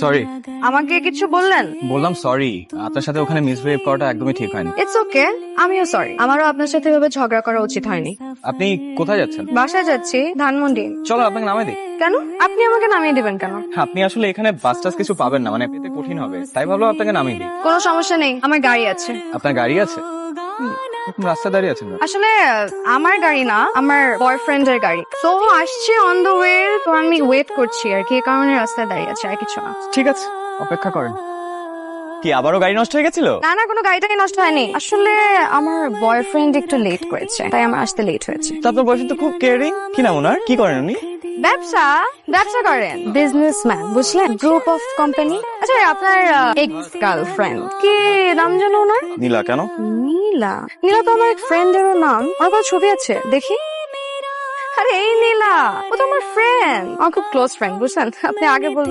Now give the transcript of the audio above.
Sorry. আমাকে কিছু বললেন? বললাম সরি, আপনার সাথে ওখানে মিসবিহেভ করাটা একদমই ঠিক হয়নি। ইটস ওকে, আমিও সরি। আমারও আপনার সাথে এভাবে ঝগড়া করা উচিত হয়নি। আপনি কোথায় যাচ্ছেন? বাসায় যাচ্ছি, ধানমন্ডি। চলো আপনাকে নামাই দিই। কেন? আপনি আমাকে নামিয়ে দিবেন কেন? আপনি আসলে এখানে বাস টাস কিছু পাবেন না, মানে পেতে কঠিন হবে, তাই ভাবলাম আপনাকে নামিয়ে দিই। কোনো সমস্যা নেই, আমার গাড়ি আছে। আপনার গাড়ি আছে? এরকম রাস্তায় দাঁড়িয়ে আছেন কেন? আসলে আমার গাড়ি না, আমার বয়ফ্রেন্ড এর গাড়ি। তো আসছে অন দ্য ওয়ে, তো আমি ওয়েট করছি আর কি, এই কারণে রাস্তায় দাঁড়িয়ে আছে, আর কিছু না। ঠিক আছে, অপেক্ষা করেন। কি আবারও গাড়ি নষ্ট হয়ে গেছিল? না না, কোনো গাড়িটাকে নষ্ট হয়নি। আসলে আমার বয়ফ্রেন্ড একটু লেট করেছে, তাই আমার আসতে লেট হয়েছে। তা আপনার বয়স তো খুব কেয়ারিং। কি নাম ওনার? কি করেন উনি? ব্যবসা ব্যবসা করেন, বিজনেসম্যান, বুঝলেন? Group of company. আচ্ছা, আপনার এক্স গার্লফ্রেন্ড কি নাম যেন ওনার? নীলা। কেন? নীলা? নীলা তো আমার এক ফ্রেন্ডেরও নাম। আমার কোনো ছবি আছে, দেখি। আরে এই নীলা, ও তো আমার ফ্রেন্ড, আমার খুব ক্লোজ ফ্রেন্ড, বুঝলেন? আপনি আগে বলবেন